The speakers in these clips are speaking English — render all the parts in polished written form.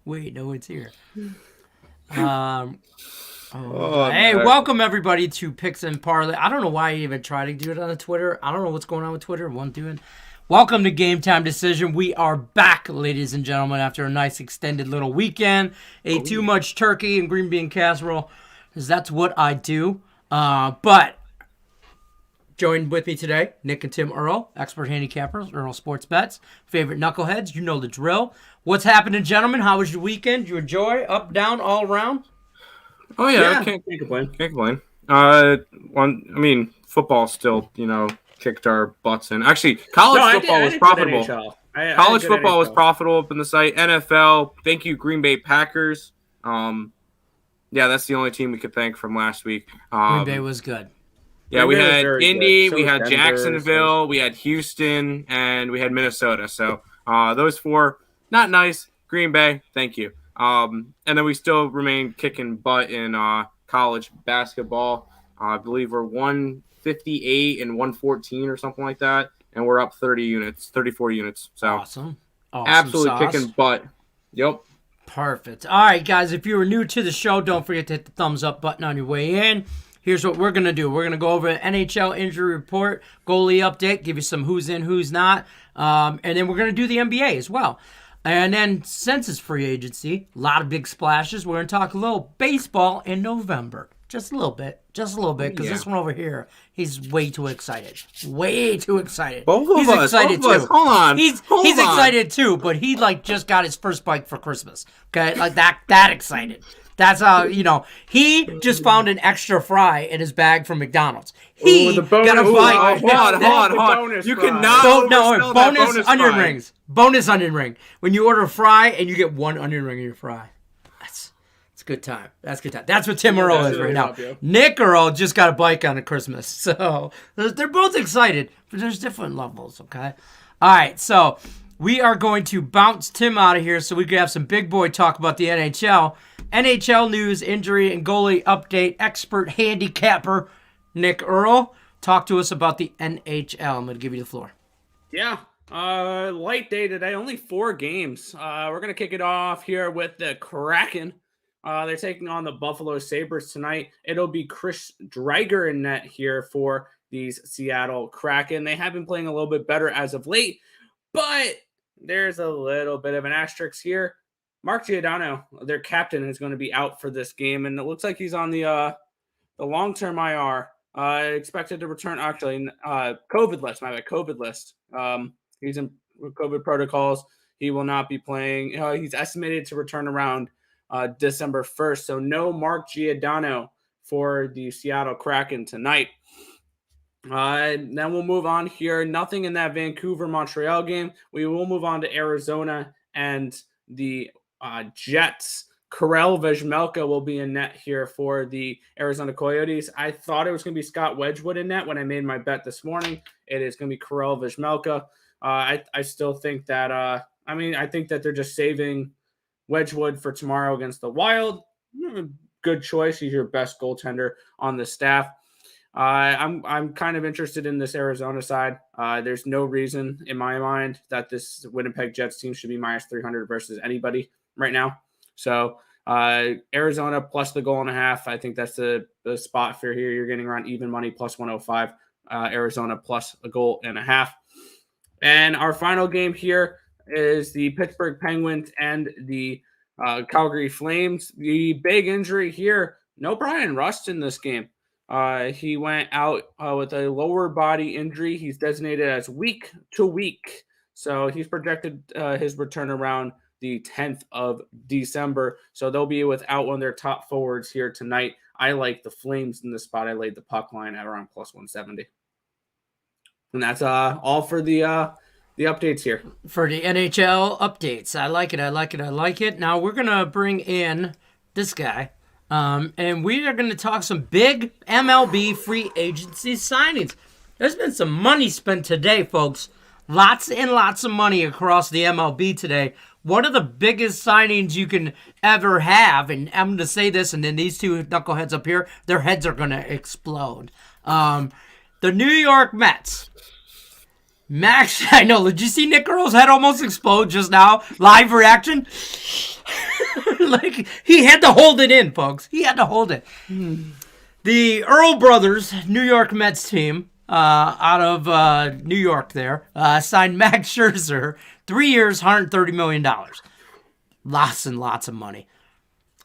Wait, no one's here. Hey, Man. welcome everybody to Picks and Parlay. I don't know why I even tried to do it on the Twitter. I don't know what's going on with Twitter. Won't do it. Welcome to Game Time Decision. We are back, ladies and gentlemen, after a nice extended little weekend. Ate too much turkey and green bean casserole, because that's what I do. But joined with me today, Nick and Tim Earl, expert handicappers, Earl Sports Bets, favorite knuckleheads. You know the drill. What's happening, gentlemen? How was your weekend? Did you enjoy? Up, down, all around? Oh yeah, can't complain. Football still, kicked our butts in. Actually, college football was profitable. College football was profitable up in the site. NFL, thank you, Green Bay Packers. Yeah, that's the only team we could thank from last week. Green Bay was good. Yeah, we had Indy, we had Jacksonville, we had Houston, and we had Minnesota. So those four, not nice. Green Bay, thank you. And then we still remain kicking butt in college basketball. I believe we're 158 and 114 or something like that, and we're up 34 units. So awesome absolutely sauce. Kicking butt. Yep. Perfect. All right, guys, if you were new to the show, don't forget to hit the thumbs up button on your way in. Here's what we're going to do. We're going to go over an NHL injury report, goalie update, give you some who's in, who's not, and then we're going to do the NBA as well. And then since it's free agency, a lot of big splashes, we're going to talk a little baseball in November. Just a little bit, because this one over here, he's way too excited. Both of us. Excited too. Hold on. He's excited too, but he just got his first bike for Christmas. Okay, like that excited. That's how, he just found an extra fry in his bag from McDonald's. He got a bike. Hold on. You cannot bonus onion rings. Bonus onion ring. When you order a fry and you get one onion ring in your fry. It's a good time. That's good time. That's what Tim Earl is right now. Nick Earl just got a bike on a Christmas. So they're both excited, but there's different levels, okay? All right, so we are going to bounce Tim out of here so we can have some big boy talk about the NHL. NHL news, injury, and goalie update. Expert handicapper Nick Earl, talk to us about the NHL. I'm going to give you the floor. Yeah, light day today. Only 4 games. We're going to kick it off here with the Kraken. They're taking on the Buffalo Sabres tonight. It'll be Chris Driedger in net here for these Seattle Kraken. They have been playing a little bit better as of late, but there's a little bit of an asterisk here. Mark Giordano, their captain, is going to be out for this game, and it looks like he's on the long-term IR. Expected to return, actually, COVID list. My bad, COVID list. He's in COVID protocols. He will not be playing. He's estimated to return around December 1st. So no Mark Giordano for the Seattle Kraken tonight. Then we'll move on here. Nothing in that Vancouver-Montreal game. We will move on to Arizona and the Jets. Karel Vejmelka will be in net here for the Arizona Coyotes. I thought it was going to be Scott Wedgwood in net when I made my bet this morning. It is going to be Karel Vejmelka. I still think that, I think that they're just saving Wedgwood for tomorrow against the Wild. Good choice. He's your best goaltender on the staff. I'm kind of interested in this Arizona side. There's no reason in my mind that this Winnipeg Jets team should be minus 300 versus anybody right now. So Arizona plus the goal and a half. I think that's the spot for here. You're getting around even money plus 105. Arizona plus a goal and a half. And our final game here is the Pittsburgh Penguins and the Calgary Flames. The big injury here, no Brian Rust in this game. He went out with a lower body injury. He's designated as week to week. So he's projected his return around the 10th of December. So they'll be without one of their top forwards here tonight. I like the Flames in this spot. I laid the puck line at around plus 170. And that's all for the updates here. For the NHL updates. I like it. Now we're going to bring in this guy. And we are going to talk some big MLB free agency signings. There's been some money spent today, folks. Lots and lots of money across the MLB today. One of the biggest signings you can ever have, and I'm going to say this, and then these two knuckleheads up here, their heads are going to explode. The New York Mets Max, I know. Did you see Nick Earl's head almost explode just now? Live reaction. Like, he had to hold it in, folks. He had to hold it. The Earl brothers, New York Mets team, out of New York there, signed Max Scherzer, 3 years, $130 million. Lots and lots of money.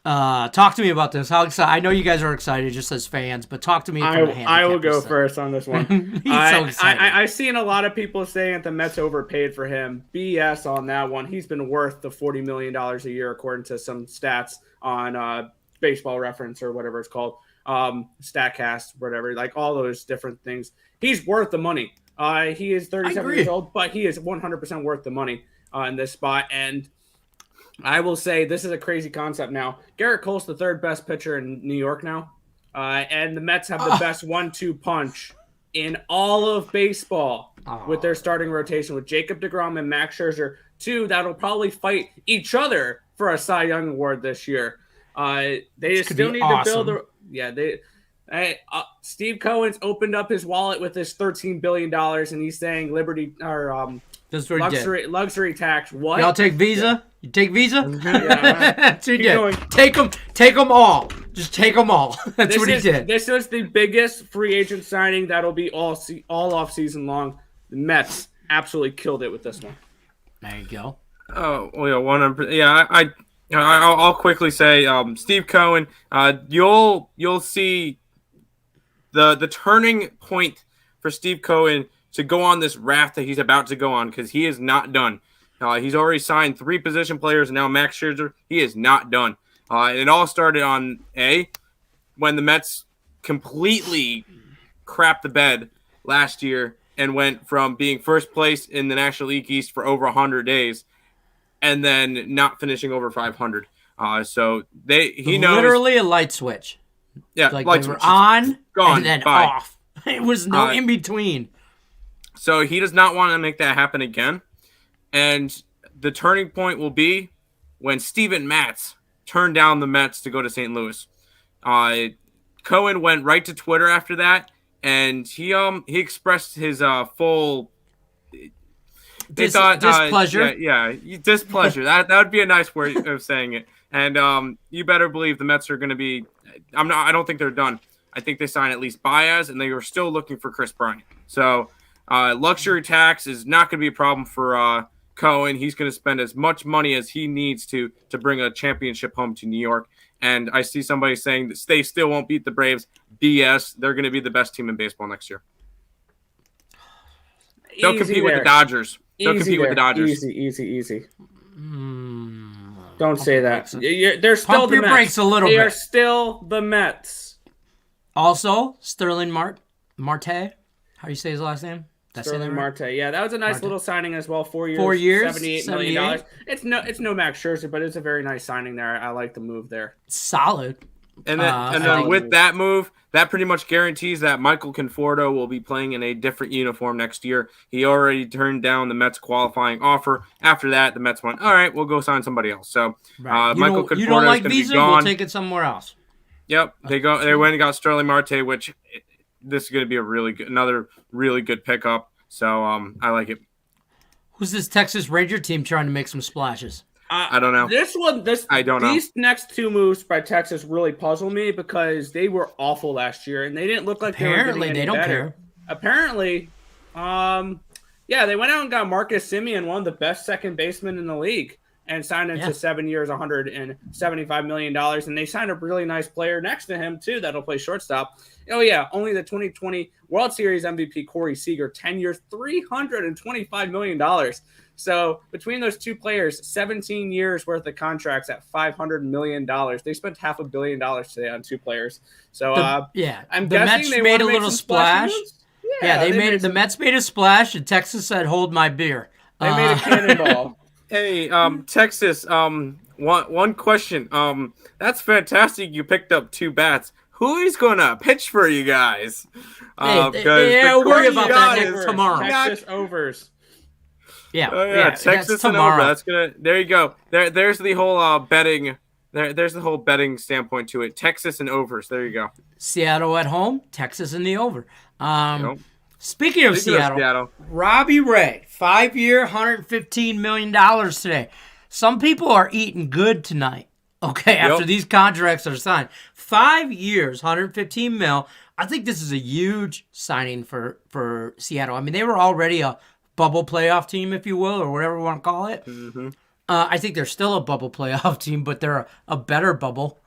Talk to me about this. How excited? I know you guys are excited just as fans, but talk to me. I will go first on this one. He's so excited. I've seen a lot of people saying that the Mets overpaid for him. BS on that one. He's been worth the $40 million a year, according to some stats on Baseball Reference or whatever it's called, StatCast, whatever, like all those different things. He's worth the money. He is 37 years old, but he is 100% worth the money in this spot. And I will say this is a crazy concept now. Garrett Cole's the third best pitcher in New York now. And the Mets have the best 1-2 punch in all of baseball with their starting rotation with Jacob deGrom and Max Scherzer, two that'll probably fight each other for a Cy Young award this year. They still need to build Steve Cohen's opened up his wallet with this $13 billion, and he's saying luxury tax. What? Y'all take Visa? Yeah. You take Visa? Yeah. That's what he did. Take them all. Just take them all. That's what he did. This was the biggest free agent signing that'll be all off season long. The Mets absolutely killed it with this one. There you go. Oh, well, yeah, 100%. Yeah, I'll quickly say, Steve Cohen, you'll see the turning point for Steve Cohen to go on this raft that he's about to go on, because he is not done. He's already signed 3 position players, and now Max Scherzer. He is not done. And it all started on when the Mets completely crapped the bed last year and went from being first place in the National League East for over 100 days and then not finishing over 500. So he knows literally a light switch. Yeah, like light they were switch. on Gone, and then bye. off. It was no in between. So he does not want to make that happen again. And the turning point will be when Steven Matz turned down the Mets to go to St. Louis. Cohen went right to Twitter after that, and he expressed his full displeasure. Displeasure. that would be a nice way of saying it. And you better believe the Mets are going to be. I don't think they're done. I think they signed at least Baez, and they are still looking for Chris Bryant. So luxury tax is not going to be a problem for Cohen. He's going to spend as much money as he needs to bring a championship home to New York. And I see somebody saying that they still won't beat the Braves. BS. They're going to be the best team in baseball next year. They'll compete with the Dodgers. Easy. Don't say that. They're still Pump the your Mets. brakes a little bit. They bit. are still the Mets. Also, Sterling Marte. How do you say his last name? Sterling Marte. Yeah, that was a nice little signing as well. 4 years. 4 years. $78 million. It's no Max Scherzer, but it's a very nice signing there. I like the move there. Solid. And then with that move, that pretty much guarantees that Michael Conforto will be playing in a different uniform next year. He already turned down the Mets qualifying offer. After that, the Mets went, all right, we'll go sign somebody else. So Michael Conforto you don't like is going to Visa? be gone. We'll take it somewhere else. Yep, they went and got Sterling Marte, which this is going to be another really good pickup. So I like it. Who's this Texas Ranger team trying to make some splashes? I don't know. I don't know. These next 2 moves by Texas really puzzle me because they were awful last year and they didn't look like apparently they don't care. Apparently, they went out and got Marcus Semien, one of the best second basemen in the league, and signed him to 7 years, $175 million. And they signed a really nice player next to him too that'll play shortstop. Oh yeah, only the 2020 World Series MVP Corey Seager, 10 years, $325 million. So between those 2 players, 17 years worth of contracts at $500 million. They spent $500 million today on 2 players. So I'm guessing Mets they made a little splash. The Mets made a splash, and Texas said, "Hold my beer." They made a cannonball. Hey, Texas. One question. That's fantastic. You picked up 2 bats. Who is gonna pitch for you guys? We'll worry about that tomorrow. Texas overs. Texas and over. That's gonna. There you go. There's the whole betting. There's the whole betting standpoint to it. Texas and overs. There you go. Seattle at home. Texas in the over. Speaking of Seattle, Robbie Ray, 5-year, $115 million today. Some people are eating good tonight, okay, after these contracts are signed. 5 years, $115 million. I think this is a huge signing for Seattle. I mean, they were already a bubble playoff team, if you will, or whatever you want to call it. Mm-hmm. I think they're still a bubble playoff team, but they're a better bubble.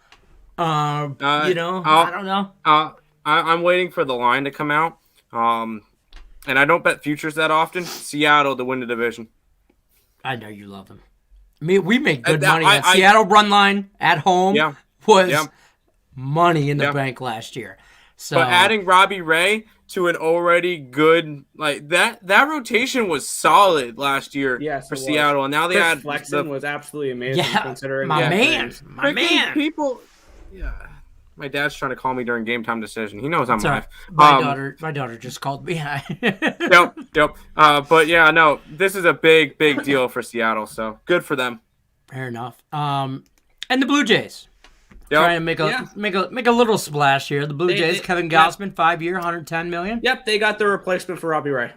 I don't know. I'm waiting for the line to come out. And I don't bet futures that often. Seattle to win the division. I know you love them. I mean, we make good money. Seattle run line at home was money in the bank last year. So, but adding Robbie Ray to an already good that rotation was solid last year for Seattle, and now they had Flexen was absolutely amazing. Considering my man. People, my dad's trying to call me during game time decision. He knows I'm live. My daughter just called me. Yep. But yeah, no, this is a big deal for Seattle. So good for them. Fair enough. And the Blue Jays. Trying to make a little splash here. The Blue Jays, Kevin Gausman, 5-year, $110 million. Yep, they got the replacement for Robbie Ray.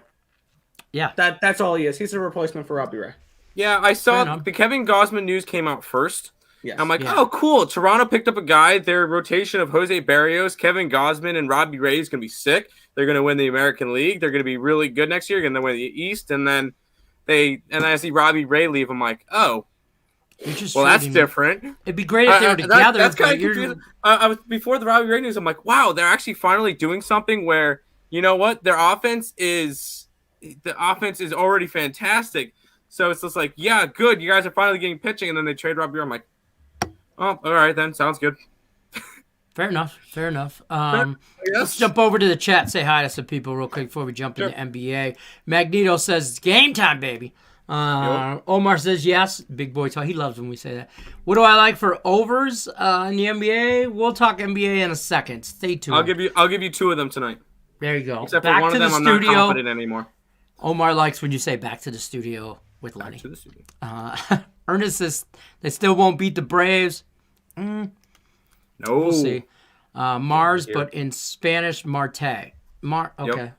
Yeah, that's all he is. He's a replacement for Robbie Ray. Yeah, I saw the Kevin Gausman news came out first. Yes. I'm like, oh, cool. Toronto picked up a guy. Their rotation of Jose Barrios, Kevin Gausman, and Robbie Ray is going to be sick. They're going to win the American League. They're going to be really good next year. They're going to win the East, and then I see Robbie Ray leave. I'm like, oh. Well, that's different. It'd be great if they were together. That's kind of confusing. I was before the Robbie Ray news. I'm like, wow, they're actually finally doing something where you know what, their offense is already fantastic. So it's just like, yeah, good. You guys are finally getting pitching, and then they trade Robbie Ray. I'm like, oh, all right then, sounds good. Fair enough. Let's jump over to the chat. Say hi to some people real quick before we jump into NBA. Magneto says it's game time, baby. Omar says yes. Big boy talk. He loves when we say that. What do I like for overs in the NBA? We'll talk NBA in a second. Stay tuned. I'll give you 2 of them tonight. There you go. Except back for one to of them, the I'm studio. not confident anymore. Omar likes when you say back to the studio with Lenny. Back to the studio. Ernest says they still won't beat the Braves. No. We'll see. Mars, but in Spanish, Marte. Okay. Yep.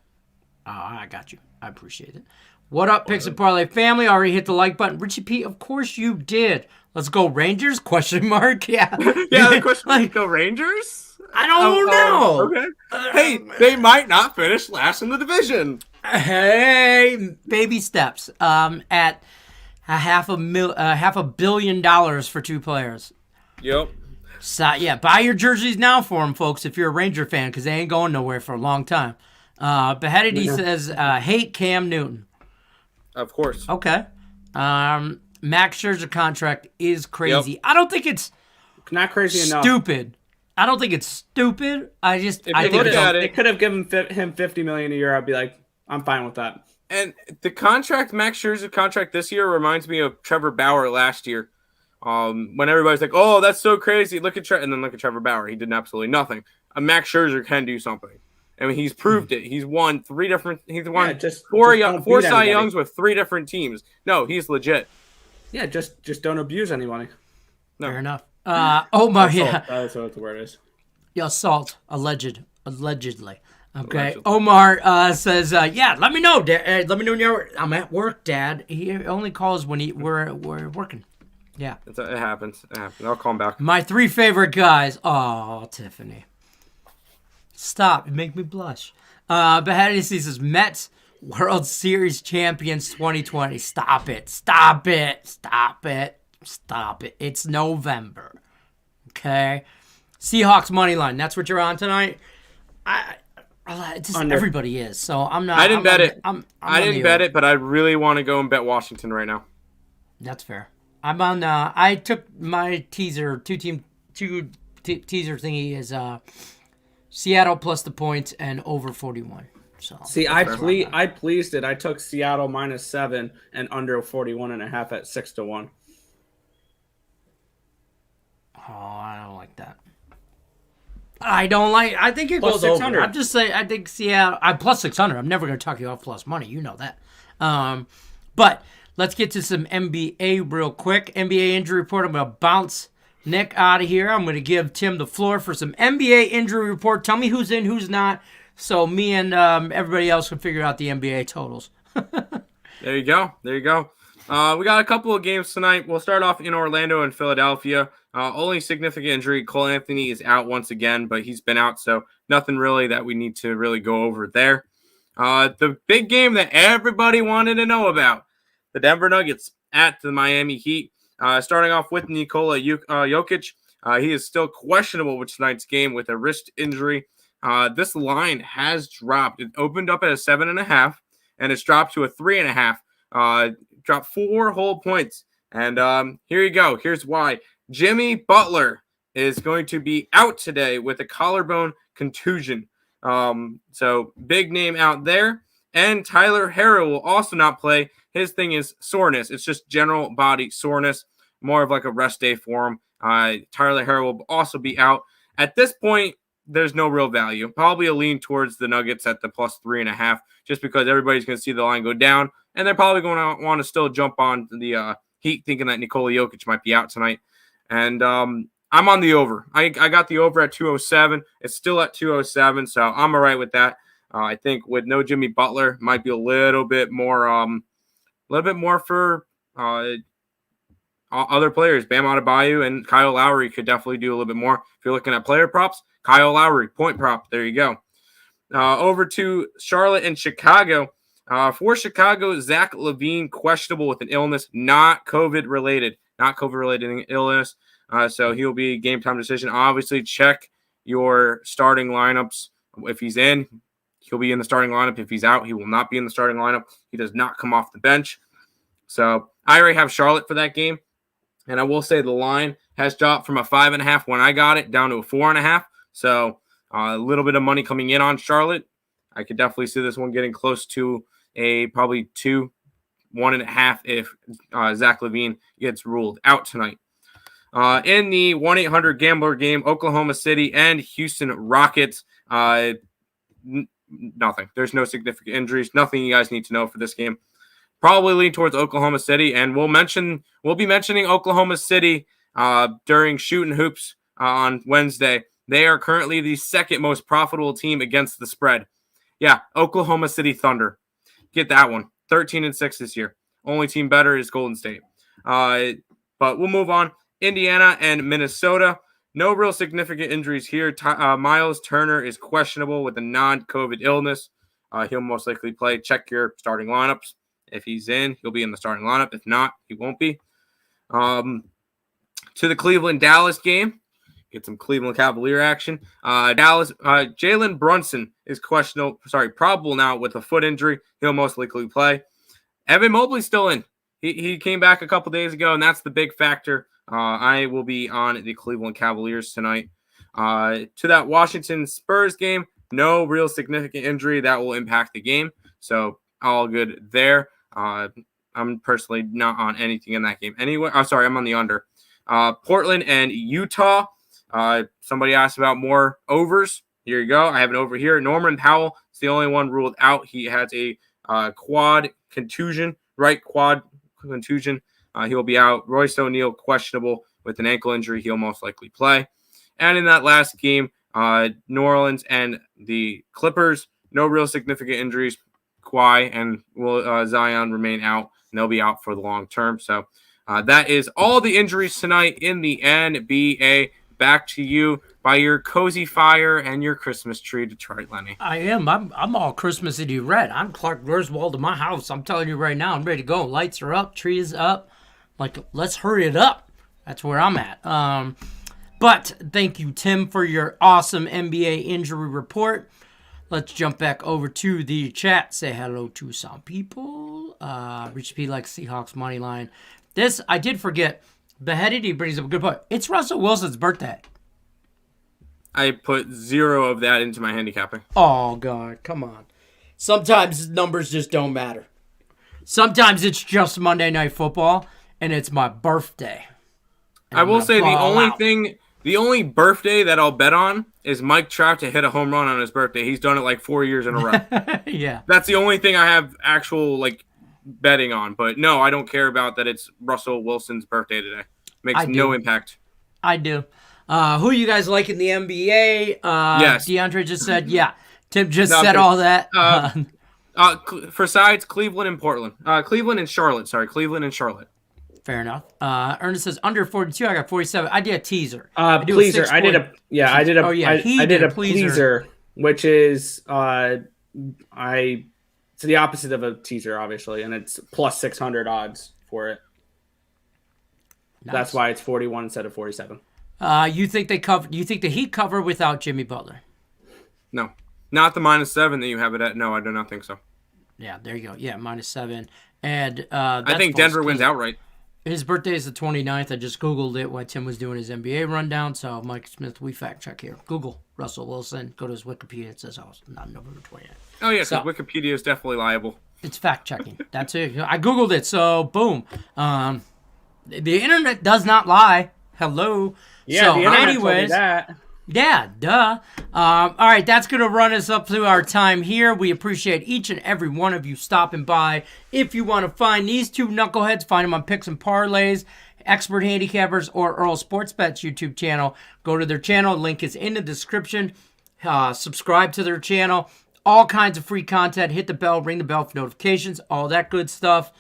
I got you. I appreciate it. What up, Picks and Parlay family? Already hit the like button. Richie P, of course you did. Let's go Rangers? Question mark? Yeah. Yeah, the question is, go Rangers? I don't know. Okay. Hey, they might not finish last in the division. Hey, baby steps. At $500 million for 2 players. Yep. So, yeah, buy your jerseys now for them, folks, if you're a Ranger fan, because they ain't going nowhere for a long time. Beheaded says, hate Cam Newton. Of course. Okay. Max Scherzer contract is crazy. Yep. I don't think it's not crazy stupid. enough. I don't think it's stupid. I think they could have given him $50 million a year. I'd be like, I'm fine with that. And the contract, Max Scherzer contract this year reminds me of Trevor Bauer last year. When everybody's like, "Oh, that's so crazy," look at Trevor Bauer. He did absolutely nothing. Max Scherzer can do something. I mean, he's proved it. He's won 3 different. He's won four Cy Youngs with 3 different teams. No, he's legit. Yeah, just don't abuse anybody. No. Fair enough. Omar, yeah, that's what the word is. Yeah, assault, allegedly. Okay. Allegedly. Omar says, "Yeah, let me know. Let me know when I'm at work, Dad. He only calls when we're working." Yeah, it happens. I'll call him back. My 3 favorite guys. Oh, Tiffany. Stop. You make me blush. Beheaded says, Mets World Series champions 2020. Stop it. It's November. Okay? Seahawks money line. That's what you're on tonight? Everybody is. So I'm not. I didn't bet it. I didn't bet it, but I really want to go and bet Washington right now. That's fair. I'm on. I took my teaser. Two teaser thingy is Seattle plus the points and over 41. So see, I pleased it. I took Seattle -7 and under 41.5 at 6-1. Oh, I don't like that. I think it plus goes 600. over. I'm just saying. I think Seattle. Plus 600. I'm never going to talk you off plus money. You know that. But let's get to some NBA real quick. NBA injury report. I'm going to bounce Nick out of here. I'm going to give Tim the floor for some NBA injury report. Tell me who's in, who's not. so me and everybody else can figure out the NBA totals. There you go. We got a couple of games tonight. We'll start off in Orlando and Philadelphia. Only significant injury. Cole Anthony is out once again, but he's been out, so nothing really that we need to really go over there. The big game that everybody wanted to know about, the Denver Nuggets at the Miami Heat. Starting off with Nikola Jokic. He is still questionable with tonight's game with a wrist injury. This line has dropped. It opened up at a 7.5, and it's dropped to a 3.5. Dropped 4 whole points. And here you go. Here's why. Jimmy Butler is going to be out today with a collarbone contusion. So big name out there. And Tyler Herro will also not play. His thing is soreness. It's just general body soreness, more of like a rest day for him. Tyler Herro will also be out. At this point, there's no real value. Probably a lean towards the Nuggets at the plus 3.5, just because everybody's going to see the line go down, and they're probably going to want to still jump on the Heat, thinking that Nikola Jokic might be out tonight. And I'm on the over. I got the over at 207. It's still at 207, so I'm all right with that. I think with no Jimmy Butler, might be a little bit more for other players. Bam Adebayo and Kyle Lowry could definitely do a little bit more. If you're looking at player props, Kyle Lowry, point prop. There you go. Over to Charlotte and Chicago. For Chicago, Zach LaVine, questionable with an illness, not COVID-related illness. So he'll be a game-time decision. Obviously, check your starting lineups. If he's in, he'll be in the starting lineup. If he's out, he will not be in the starting lineup. He does not come off the bench. So I already have Charlotte for that game. And I will say the line has dropped from a 5.5 when I got it down to a 4.5. So a little bit of money coming in on Charlotte. I could definitely see this one getting close to a probably 2, 1.5 if Zach LaVine gets ruled out tonight. In the 1-800-GAMBLER game, Oklahoma City and Houston Rockets, nothing. There's no significant injuries. Nothing you guys need to know for this game. Probably lean towards Oklahoma City, and we'll be mentioning Oklahoma City during Shootin' Hoops on Wednesday. They are currently the second most profitable team against the spread. Yeah, Oklahoma City Thunder. Get that one. 13-6 this year. Only team better is Golden State. But we'll move on. Indiana and Minnesota. No real significant injuries here. Miles Turner is questionable with a non-COVID illness. He'll most likely play. Check your starting lineups. If he's in, he'll be in the starting lineup. If not, he won't be. To the Cleveland-Dallas game. Get some Cleveland Cavalier action. Dallas, Jalen Brunson is probable now with a foot injury. He'll most likely play. Evan Mobley's still in. He came back a couple days ago, and that's the big factor. I will be on the Cleveland Cavaliers tonight. To that Washington Spurs game, no real significant injury that will impact the game. So all good there. I'm personally not on anything in that game anyway. I'm on the under. Portland and Utah. Somebody asked about more overs. Here you go. I have an over here. Norman Powell is the only one ruled out. He has a quad contusion, right quad contusion. He'll be out. Royce O'Neal, questionable with an ankle injury. He'll most likely play. And in that last game, New Orleans and the Clippers, no real significant injuries. Kawhi and Zion remain out, and they'll be out for the long term. So that is all the injuries tonight in the NBA. Back to you by your cozy fire and your Christmas tree, Detroit Lenny. I am. I'm all Christmassy red. I'm Clark Griswold in my house. I'm telling you right now, I'm ready to go. Lights are up, trees up. Like, let's hurry it up. That's where I'm at. But thank you, Tim, for your awesome NBA injury report. Let's jump back over to the chat. Say hello to some people. Rich P likes Seahawks money line. This, I did forget. Beheaded brings up a good point. It's Russell Wilson's birthday. I put 0 of that into my handicapping. Oh, God. Come on. Sometimes numbers just don't matter. Sometimes it's just Monday Night Football, and it's my birthday. I will say the only birthday that I'll bet on is Mike Trout to hit a home run on his birthday. He's done it like 4 years in a row. Yeah. That's the only thing I have actual, betting on. But no, I don't care about that it's Russell Wilson's birthday today. Makes no impact. I do. Who you guys like in the NBA? Yes. DeAndre just said, yeah. Tim just said all that. For sides, Cleveland and Portland. Cleveland and Charlotte. Sorry, Cleveland and Charlotte. Fair enough. Ernest says under 42. I got 47. I did a teaser. Pleaser. I did a pleaser, which is it's the opposite of a teaser, obviously, and it's plus 600 odds for it. Nice. That's why it's 41 instead of 47. You think they cover? You think the Heat cover without Jimmy Butler? No, not the -7 that you have it at. No, I do not think so. Yeah, there you go. Yeah, -7, and I think Denver wins outright. His birthday is the 29th. I just Googled it while Tim was doing his NBA rundown. So, Mike Smith, we fact check here. Google Russell Wilson. Go to his Wikipedia. It says, not November 29th. Oh, yeah, so Wikipedia is definitely liable. It's fact checking. That's it. I Googled it. So, boom. The internet does not lie. Hello. Yeah, so, the internet told me that. Yeah, duh. All right, that's going to run us up through our time here. We appreciate each and every one of you stopping by. If you want to find these two knuckleheads, find them on Picks and Parlays, Expert Handicappers, or Earl Sports Bets YouTube channel. Go to their channel. Link is in the description. Subscribe to their channel. All kinds of free content. Hit the bell, ring the bell for notifications, all that good stuff.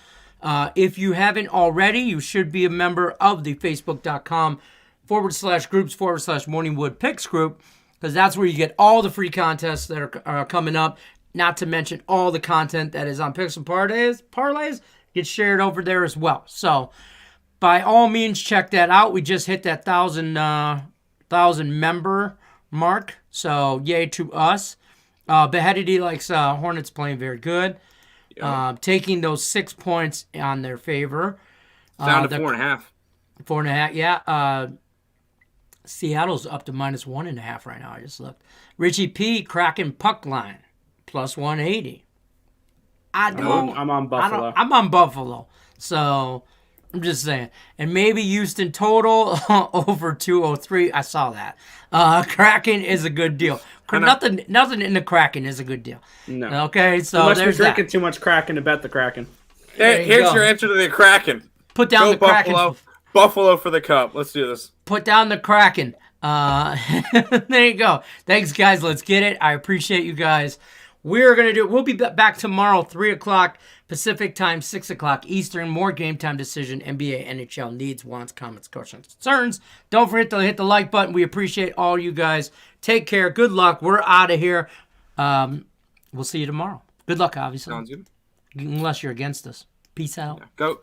If you haven't already, you should be a member of the Facebook.com/groups/Morningwood Picks group, because that's where you get all the free contests that are coming up, not to mention all the content that is on Picks and Parlays gets shared over there as well. So by all means, check that out. We just hit that 1,000 member mark, so yay to us. Beheadity likes Hornets playing very good. Taking those 6 points on their favor. Down to 4.5. 4.5, yeah. Seattle's up to -1.5 right now. I just looked. Richie P cracking puck line plus 180. I'm on Buffalo. I'm on Buffalo. So I'm just saying. And maybe Houston total over 203. I saw that. Kraken is a good deal. Nothing in the Kraken is a good deal. No. Okay, so you must there's be drinking that. too much Kraken to bet the Kraken. Here's your answer to the Kraken. Put down the Buffalo. Kraken. Buffalo for the cup. Let's do this. Put down the Kraken. There you go. Thanks, guys. Let's get it. I appreciate you guys. We'll be back tomorrow, 3 o'clock Pacific time, 6 o'clock Eastern. More game time decision, NBA, NHL needs, wants, comments, questions, concerns. Don't forget to hit the like button. We appreciate all you guys. Take care. Good luck. We're out of here. We'll see you tomorrow. Good luck, obviously. Sounds good. Unless you're against us. Peace out. Go.